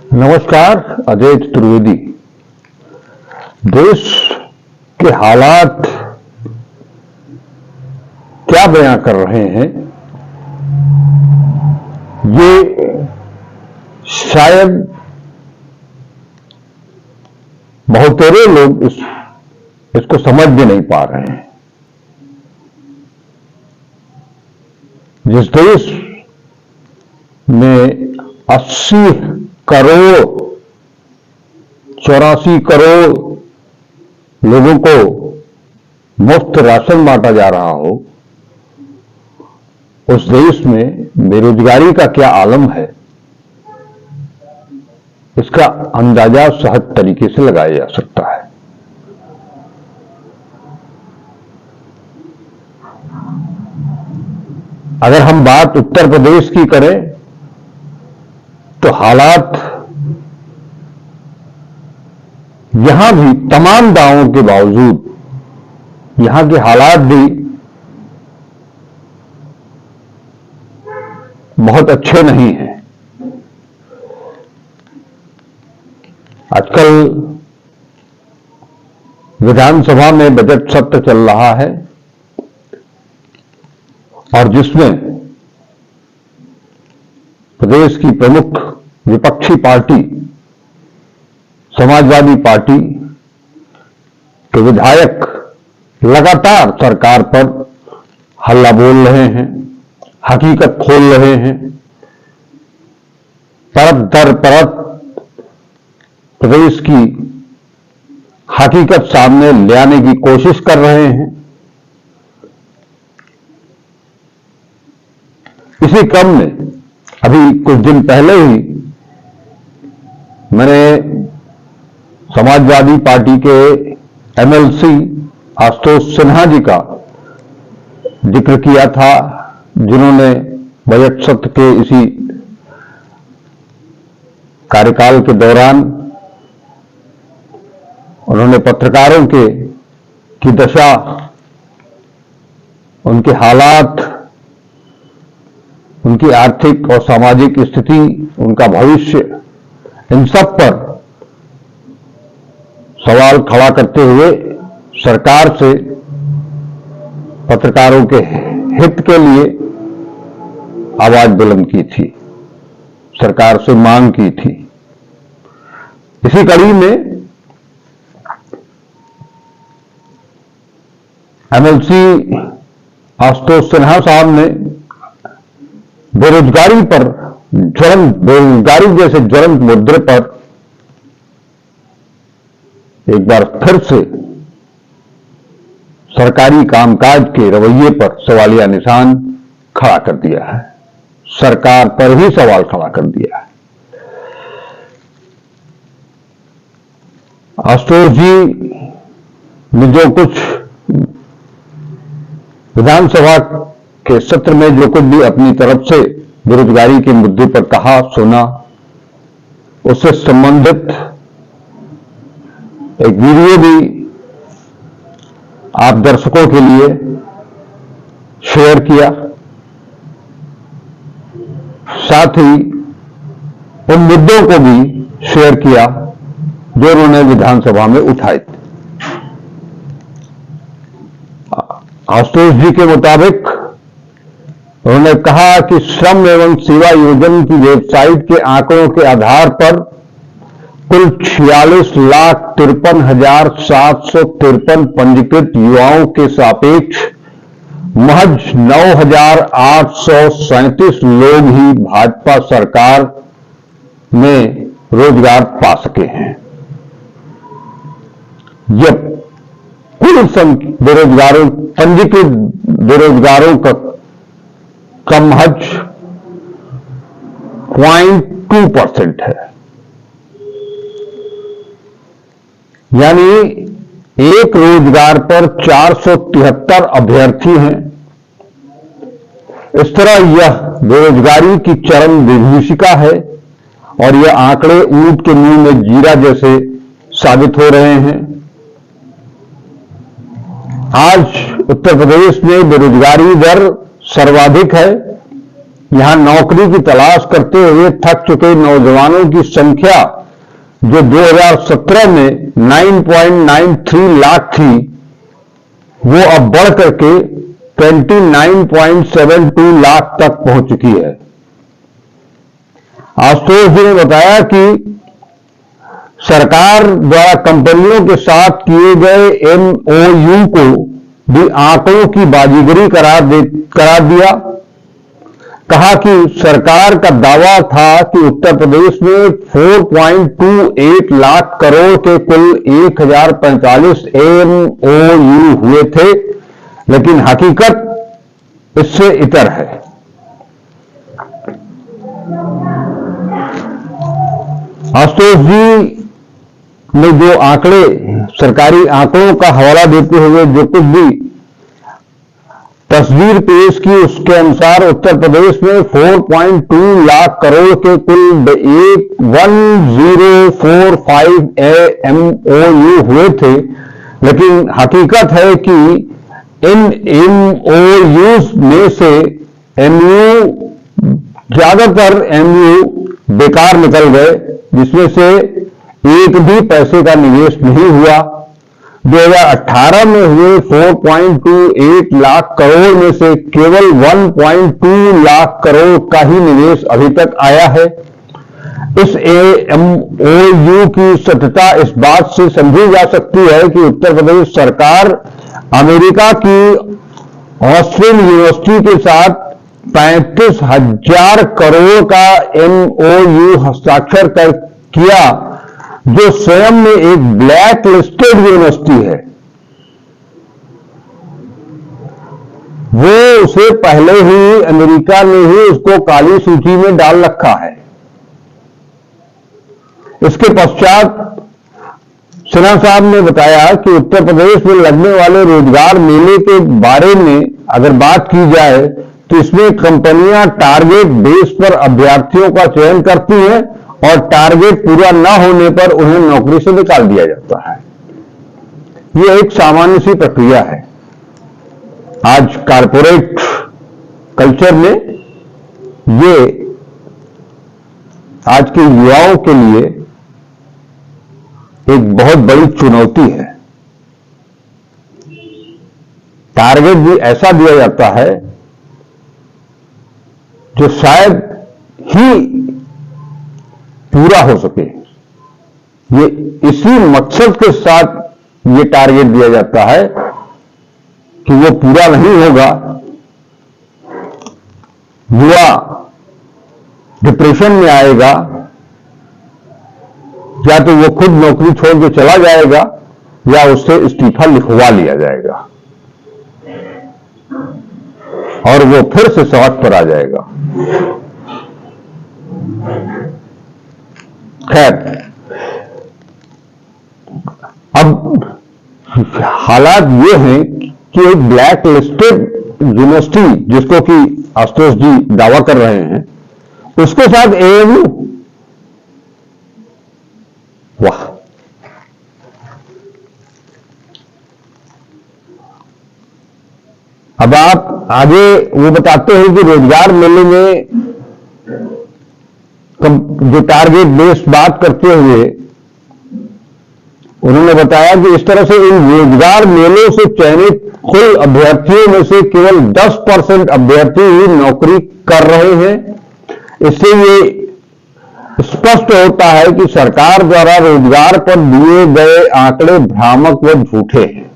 नमस्कार। अजय चतुर्वेदी। देश के हालात क्या बयां कर रहे हैं, ये शायद बहुतेरे लोग इसको समझ भी नहीं पा रहे हैं। जिस देश में 80 करोड़ 84 करोड़ लोगों को मुफ्त राशन बांटा जा रहा हो, उस देश में बेरोजगारी का क्या आलम है, इसका अंदाजा सहज तरीके से लगाया जा सकता है। अगर हम बात उत्तर प्रदेश की करें तो हालात यहां भी तमाम दावों के बावजूद यहां के हालात भी बहुत अच्छे नहीं हैं। आजकल विधानसभा में बजट सत्र चल रहा है और जिसमें प्रदेश की प्रमुख विपक्षी पार्टी समाजवादी पार्टी के विधायक लगातार सरकार पर हल्ला बोल रहे हैं, हकीकत खोल रहे हैं, परत दर परत प्रदेश की हकीकत सामने ले आने की कोशिश कर रहे हैं। इसी क्रम में अभी कुछ दिन पहले ही मैंने समाजवादी पार्टी के एमएलसी आशुतोष सिन्हा जी का जिक्र किया था, जिन्होंने बजट सत्र के इसी कार्यकाल के दौरान उन्होंने पत्रकारों की दशा, उनके हालात, उनकी आर्थिक और सामाजिक स्थिति, उनका भविष्य, इन सब पर सवाल खड़ा करते हुए सरकार से पत्रकारों के हित के लिए आवाज बुलंद की थी, सरकार से मांग की थी। इसी कड़ी में एमएलसी आशुतोष सिन्हा साहब ने बेरोजगारी जैसे ज्वलंत मुद्दे पर एक बार फिर से सरकारी कामकाज के रवैये पर सवालिया निशान खड़ा कर दिया है, सरकार पर ही सवाल खड़ा कर दिया है। आशुतोष जी ने जो कुछ विधानसभा के सत्र में जो कुछ भी अपनी तरफ से बेरोजगारी के मुद्दे पर कहा सुना, उससे संबंधित एक वीडियो भी आप दर्शकों के लिए शेयर किया, साथ ही उन मुद्दों को भी शेयर किया जो उन्होंने विधानसभा में उठाए थे। आशुतोष जी के मुताबिक उन्होंने कहा कि श्रम एवं सेवा योजना की वेबसाइट के आंकड़ों के आधार पर कुल 46,53,753 पंजीकृत युवाओं के सापेक्ष महज 9,837 लोग ही भाजपा सरकार में रोजगार पा सके हैं। यह कुल पंजीकृत बेरोजगारों का महज 0.2% है। यानी एक रोजगार पर 473 अभ्यर्थी हैं। इस तरह यह बेरोजगारी की चरम विभीषिका है और यह आंकड़े ऊंट के मुंह में जीरा जैसे साबित हो रहे हैं। आज उत्तर प्रदेश में बेरोजगारी दर सर्वाधिक है यहां नौकरी की तलाश करते हुए थक चुके नौजवानों की संख्या जो 2017 में 9.93 लाख थी, वो अब बढ़ करके 29.72 लाख तक पहुंच चुकी है। आशुतोष जी ने बताया कि सरकार द्वारा कंपनियों के साथ किए गए एमओयू को भी आंकड़ों की बाजीगरी करार दिया। कहा कि सरकार का दावा था कि उत्तर प्रदेश में 4.28 लाख करोड़ के कुल 1045 एमओयू हुए थे, लेकिन हकीकत इससे इतर है। आशुतोष जी ने जो आंकड़े, सरकारी आंकड़ों का हवाला देते हुए जो कुछ भी तस्वीर पेश की, उसके अनुसार उत्तर प्रदेश में 4.2 लाख करोड़ के कुल 1045 एमओयू हुए थे, लेकिन हकीकत है कि इन एमओयूज में से ज्यादातर एमओयू बेकार निकल गए, जिसमें से एक भी पैसे का निवेश नहीं हुआ। 2018 में हुए 4.28 लाख करोड़ में से केवल 1.2 लाख करोड़ का ही निवेश अभी तक आया है। इस एमओयू की सत्यता इस बात से समझी जा सकती है कि उत्तर प्रदेश सरकार अमेरिका की ऑस्टिन यूनिवर्सिटी के साथ 35,000 करोड़ का एमओयू हस्ताक्षर किया, जो स्वयं में एक ब्लैक लिस्टेड यूनिवर्सिटी है। वो उसे पहले ही अमेरिका ने ही उसको काली सूची में डाल रखा है। इसके पश्चात सिन्हा साहब ने बताया कि उत्तर प्रदेश में लगने वाले रोजगार मेले के बारे में अगर बात की जाए तो इसमें कंपनियां टारगेट बेस पर अभ्यर्थियों का चयन करती हैं और टारगेट पूरा न होने पर उन्हें नौकरी से निकाल दिया जाता है। यह एक सामान्य सी प्रक्रिया है। आज कारपोरेट कल्चर में ये आज के युवाओं के लिए एक बहुत बड़ी चुनौती है। टारगेट भी ऐसा दिया जाता है जो शायद ही पूरा हो सके। ये इसी मकसद के साथ ये टारगेट दिया जाता है कि वो पूरा नहीं होगा, युवा डिप्रेशन में आएगा, या तो वो खुद नौकरी छोड़ के चला जाएगा या उससे इस्तीफा लिखवा लिया जाएगा और वो फिर से सड़क पर आ जाएगा। खैर, अब हालात ये हैं कि एक ब्लैक लिस्टेड यूनिवर्सिटी, जिसको कि आशुतोष जी दावा कर रहे हैं, उसके साथ एएमयू, वाह। अब आप आगे वो बताते हैं कि रोजगार मेले में जो टारगेट बेस्ड बात करते हुए उन्होंने बताया कि इस तरह से इन रोजगार मेलों से चयनित कुल अभ्यर्थियों में से केवल 10% अभ्यर्थी ही नौकरी कर रहे हैं। इससे ये स्पष्ट होता है कि सरकार द्वारा रोजगार पर दिए गए आंकड़े भ्रामक व झूठे हैं।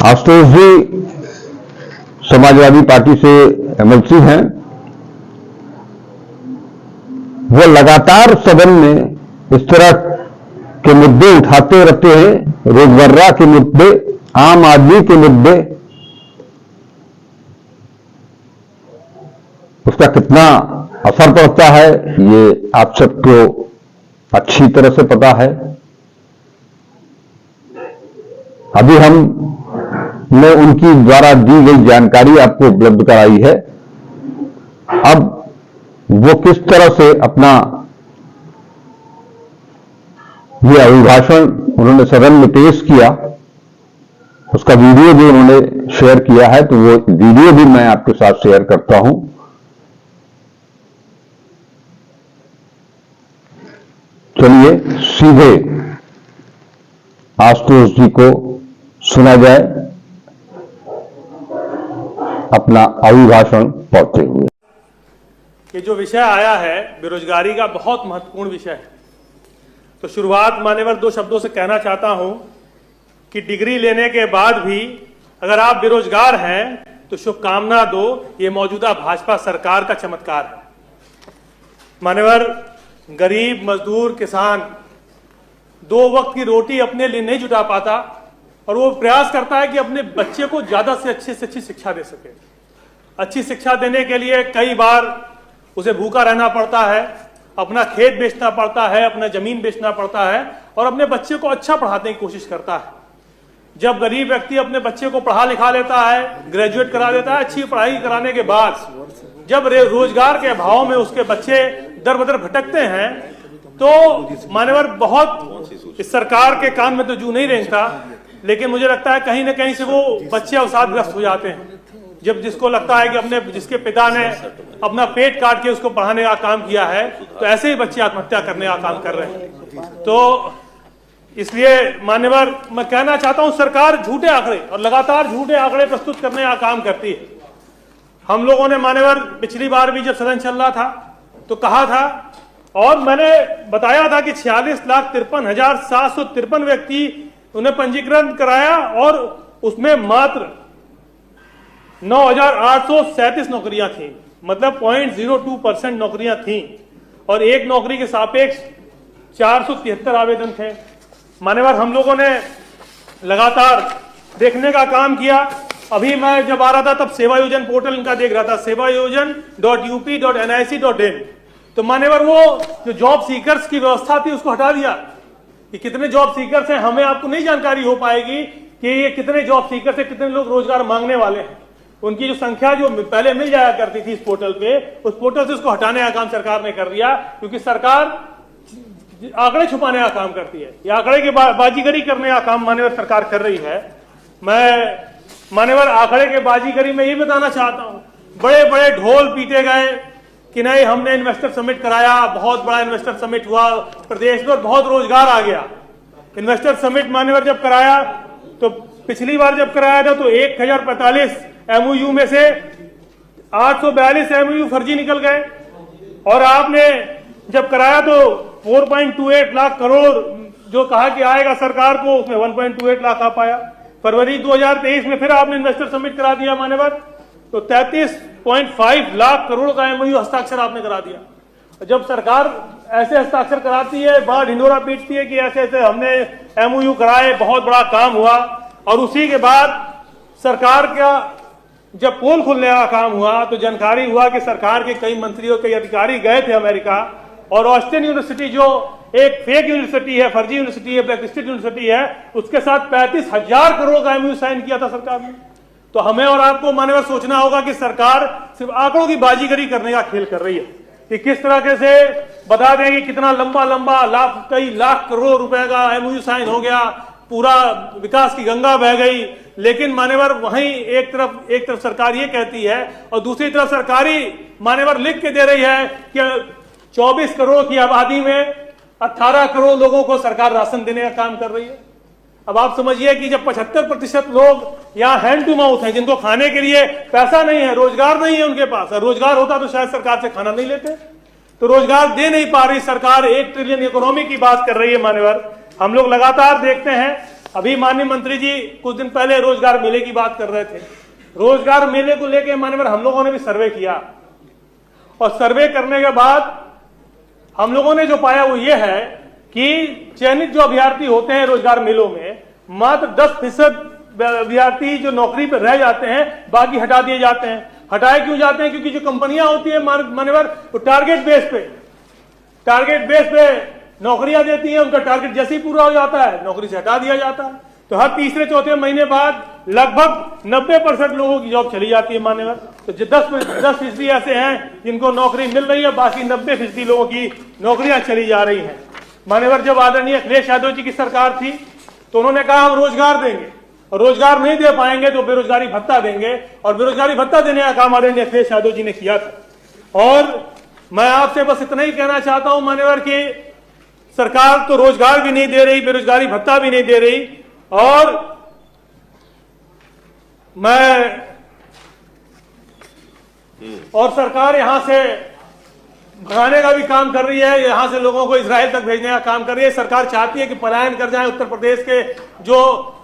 आशुतोष जी समाजवादी पार्टी से एमएलसी हैं। वो लगातार सदन में इस तरह के मुद्दे उठाते रहते हैं, रोजमर्रा के मुद्दे, आम आदमी के मुद्दे। उसका कितना असर पड़ता है ये आप सबको अच्छी तरह से पता है। अभी हमने उनकी द्वारा दी गई जानकारी आपको उपलब्ध कराई है। अब वो किस तरह से अपना ये अभिभाषण उन्होंने सदन में पेश किया, उसका वीडियो भी उन्होंने शेयर किया है, तो वो वीडियो भी मैं आपके साथ शेयर करता हूं। चलिए सीधे आशुतोष जी को सुना जाए अपना अभिभाषण पढ़ते हुए। ये जो विषय आया है बेरोजगारी का, बहुत महत्वपूर्ण विषय है। तो शुरुआत मान्यवर दो शब्दों से कहना चाहता हूं कि डिग्री लेने के बाद भी अगर आप बेरोजगार हैं तो शुभकामना दो, ये मौजूदा भाजपा सरकार का चमत्कार है। मान्यवर गरीब मजदूर किसान दो वक्त की रोटी अपने लिए नहीं जुटा पाता और वो प्रयास करता है कि अपने बच्चे को ज्यादा से अच्छी शिक्षा दे सके। अच्छी शिक्षा देने के लिए कई बार उसे भूखा रहना पड़ता है, अपना खेत बेचना पड़ता है, अपना जमीन बेचना पड़ता है और अपने बच्चे को अच्छा पढ़ाने की कोशिश करता है। जब गरीब व्यक्ति अपने बच्चे को पढ़ा लिखा लेता है, ग्रेजुएट करा देता है, अच्छी पढ़ाई कराने के बाद जब रोजगार के अभाव में उसके बच्चे दर बदर भटकते हैं तो मान्यवर बहुत इस सरकार के कान में तो जू नहीं रेंगता, लेकिन मुझे लगता है कहीं ना कहीं से वो बच्चे अवसादग्रस्त हो जाते हैं। जब जिसको लगता है कि जिसके पिता ने अपना पेट काट के उसको पढ़ाने का काम किया है, तो ऐसे ही बच्चे आत्महत्या करने का काम कर रहे हैं। तो इसलिए मान्यवर मैं कहना चाहता हूं, सरकार झूठे आंकड़े और लगातार झूठे आंकड़े प्रस्तुत करने का काम करती है। हम लोगों ने मान्यवर पिछली बार भी जब सदन चल रहा था तो कहा था और मैंने बताया था कि 46,53,753 व्यक्ति उन्हें पंजीकरण कराया और उसमें मात्र 9,837 नौकरियां थी, मतलब 0.02% नौकरियां थी और एक नौकरी के सापेक्ष 473 आवेदन थे। मान्यवर हम लोगों ने लगातार देखने का काम किया। अभी मैं जब आ रहा था तब सेवा योजन पोर्टल इनका देख रहा था, sevayojan.up.nic.in। तो मान्यवर वो जो जॉब सीकर्स की व्यवस्था थी उसको हटा दिया कि कितने जॉब सीकर्स हैं, हमें आपको नहीं जानकारी हो पाएगी कि ये कितने जॉब सीकर्स हैं, कितने लोग रोजगार मांगने वाले हैं। उनकी जो संख्या जो पहले मिल जाया करती थी इस पोर्टल पे, उस पोर्टल से उसको हटाने का काम सरकार ने कर दिया, क्योंकि सरकार आंकड़े छुपाने का काम करती है। ये आंकड़े की बाजीगरी करने का काम मान्यवर सरकार कर रही है। मैं मान्यवर आंकड़े के बाजीगरी में ये बताना चाहता हूं, बड़े बड़े ढोल पीटे गए कि नहीं हमने इन्वेस्टर समिट कराया, बहुत बड़ा इन्वेस्टर समिट हुआ प्रदेश में और बहुत रोजगार आ गया। इन्वेस्टर समिट मान्यवर जब कराया तो पिछली बार जब कराया था तो 1045 MOU में से 842 MOU फर्जी निकल गए और आपने जब कराया तो 4.28 लाख करोड़ जो कहा कि आएगा सरकार को, उसमें 1.28 लाख आ पाया। फरवरी 2023 में फिर आपने इन्वेस्टर समिट करा दिया मान्यवर, तो 33.5 लाख करोड़ का MOU हस्ताक्षर आपने करा दिया। जब सरकार ऐसे हस्ताक्षर कराती है, बड़ा ढिंडोरा पीटती है कि ऐसे ऐसे हमने MOU कराए, बहुत बड़ा काम हुआ, और उसी के बाद सरकार का जब पोल खुलने का काम हुआ तो जानकारी हुआ कि सरकार के कई मंत्रियों कई अधिकारी गए थे अमेरिका और ऑस्टिन यूनिवर्सिटी जो एक फेक यूनिवर्सिटी है, फर्जी यूनिवर्सिटी है, ब्लैकलिस्टेड यूनिवर्सिटी है, उसके साथ 35,000 करोड़ का MOU साइन किया था सरकार ने। तो हमें और आपको मान्यवर सोचना होगा कि सरकार सिर्फ आंकड़ों की बाजीगरी करने का खेल कर रही है कि किस तरह से बता दें कि कितना लंबा लंबा कई लाख करोड़ रुपए का MOU साइन हो गया, पूरा विकास की गंगा बह गई। लेकिन मान्यवर वहीं एक तरफ सरकार ये कहती है और दूसरी तरफ सरकारी मान्यवर लिख के दे रही है कि 24 करोड़ की आबादी में 18 करोड़ लोगों को सरकार राशन देने का काम कर रही है। अब आप समझिए कि जब 75% लोग यहाँ हैंड टू माउथ हैं, जिनको खाने के लिए पैसा नहीं है, रोजगार नहीं है उनके पास, रोजगार होता तो शायद सरकार से खाना नहीं लेते, तो रोजगार दे नहीं पा रही सरकार। 1 ट्रिलियन इकोनॉमी की बात कर रही है मान्यवर। हम लोग लगातार देखते हैं, अभी माननीय मंत्री जी कुछ दिन पहले रोजगार मेले की बात कर रहे थे। रोजगार मेले को लेकर मान्यवर हम लोगों ने भी सर्वे किया और सर्वे करने के बाद हम लोगों ने जो पाया वो ये है कि चयनित जो अभ्यर्थी होते हैं रोजगार मेलों में, मात्र 10% अभ्यर्थी जो नौकरी पर रह जाते हैं, बाकी हटा दिए जाते हैं। हटाए क्यों जाते हैं? क्योंकि जो कंपनियां होती है मान्यवर वो टारगेट बेस पे नौकरियां देती हैं, उनका टारगेट जैसे ही पूरा हो जाता है नौकरी से हटा दिया जाता है। तो हर तीसरे चौथे महीने बाद लगभग 90% लोगों की जॉब चली जाती है मान्यवर। तो 10% ऐसे हैं जिनको नौकरी मिल रही है, बाकी 90% लोगों की नौकरियां चली जा रही हैं मान्यवर। जब आदरणीय अखिलेश यादव जी की सरकार थी तो उन्होंने कहा हम रोजगार देंगे, और रोजगार नहीं दे पाएंगे तो बेरोजगारी भत्ता देंगे, और बेरोजगारी भत्ता देने का काम आदरणीय अखिलेश यादव जी ने किया था। और मैं आपसे बस इतना ही कहना चाहता हूं मान्यवर कि सरकार तो रोजगार भी नहीं दे रही, बेरोजगारी भत्ता भी नहीं दे रही, और सरकार यहां से भगाने का भी काम कर रही है, यहां से लोगों को इजराइल तक भेजने का काम कर रही है। सरकार चाहती है कि पलायन कर जाएं, उत्तर प्रदेश के जो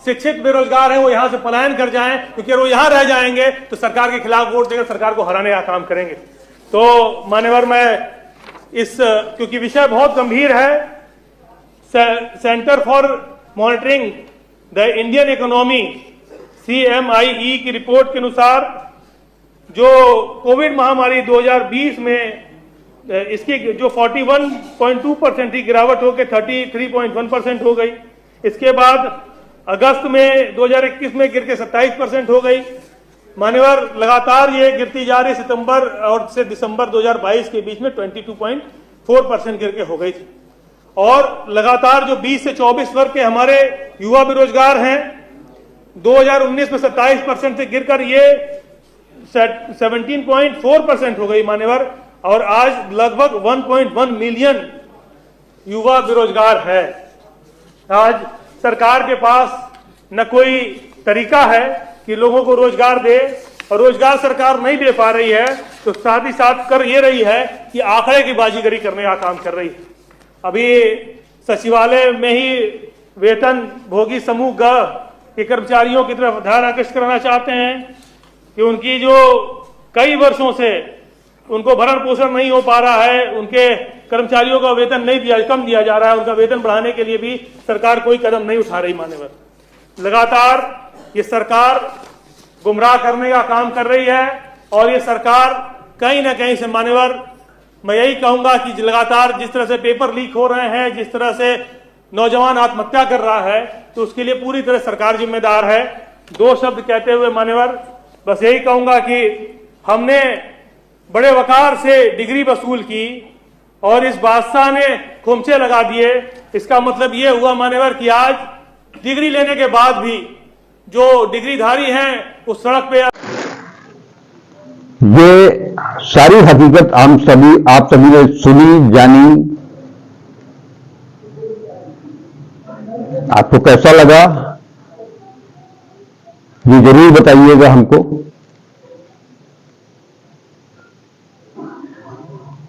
शिक्षित बेरोजगार हैं वो यहां से पलायन कर जाएं, क्योंकि वो यहां रह जाएंगे तो सरकार के खिलाफ वोट देकर सरकार को हराने का काम करेंगे। तो मान्यवर मैं क्योंकि विषय बहुत गंभीर है, centre for monitoring the Indian economy CMIE की रिपोर्ट के अनुसार जो कोविड महामारी 2020 में इसकी जो 41.2% की गिरावट होकर 33.1% हो गई, इसके बाद अगस्त में 2021 में गिर के 27% हो गई। मान्यवर लगातार ये गिरती जा रही, सितंबर और से दिसंबर 2022 के बीच में 22.4% गिर के हो गई थी। और लगातार जो 20 से 24 वर्ग के हमारे युवा बेरोजगार हैं, 2019 में 27% से गिरकर ये 17.4% हो गई मान्यवर, और आज लगभग 1.1 मिलियन युवा बेरोजगार है। आज सरकार के पास न कोई तरीका है कि लोगों को रोजगार दे, और रोजगार सरकार नहीं दे पा रही है तो साथ ही साथ कर ये रही है कि आंकड़े की बाजीगरी करने का काम कर रही है। अभी सचिवालय में ही वेतन भोगी समूह ग के कर्मचारियों की तरफ ध्यान आकर्षित कराना चाहते हैं कि उनकी जो कई वर्षों से उनको भरण पोषण नहीं हो पा रहा है, उनके कर्मचारियों का वेतन कम दिया जा रहा है, उनका वेतन बढ़ाने के लिए भी सरकार कोई कदम नहीं उठा रही। मान्यवर लगातार ये सरकार गुमराह करने का काम कर रही है, और ये सरकार कहीं ना कहीं से मान्यवर मैं यही कहूंगा कि लगातार जिस तरह से पेपर लीक हो रहे हैं, जिस तरह से नौजवान आत्महत्या कर रहा है, तो उसके लिए पूरी तरह सरकार जिम्मेदार है। दो शब्द कहते हुए मान्यवर बस यही कहूंगा कि हमने बड़े वकार से डिग्री वसूल की और इस बादशाह ने खुमचे लगा दिए। इसका मतलब ये हुआ मान्यवर कि आज डिग्री लेने के बाद भी जो डिग्रीधारी हैं उस सड़क पे। ये सारी हकीकत आप सभी ने सुनी, जानी। आपको कैसा लगा ये जरूर बताइएगा हमको।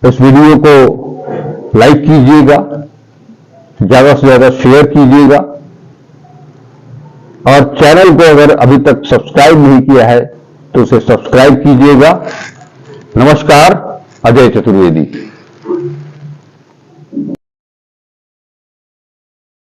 इस वीडियो को लाइक कीजिएगा, ज्यादा से ज्यादा शेयर कीजिएगा, और चैनल को अगर अभी तक सब्सक्राइब नहीं किया है तो उसे सब्सक्राइब कीजिएगा। नमस्कार, अजय चतुर्वेदी।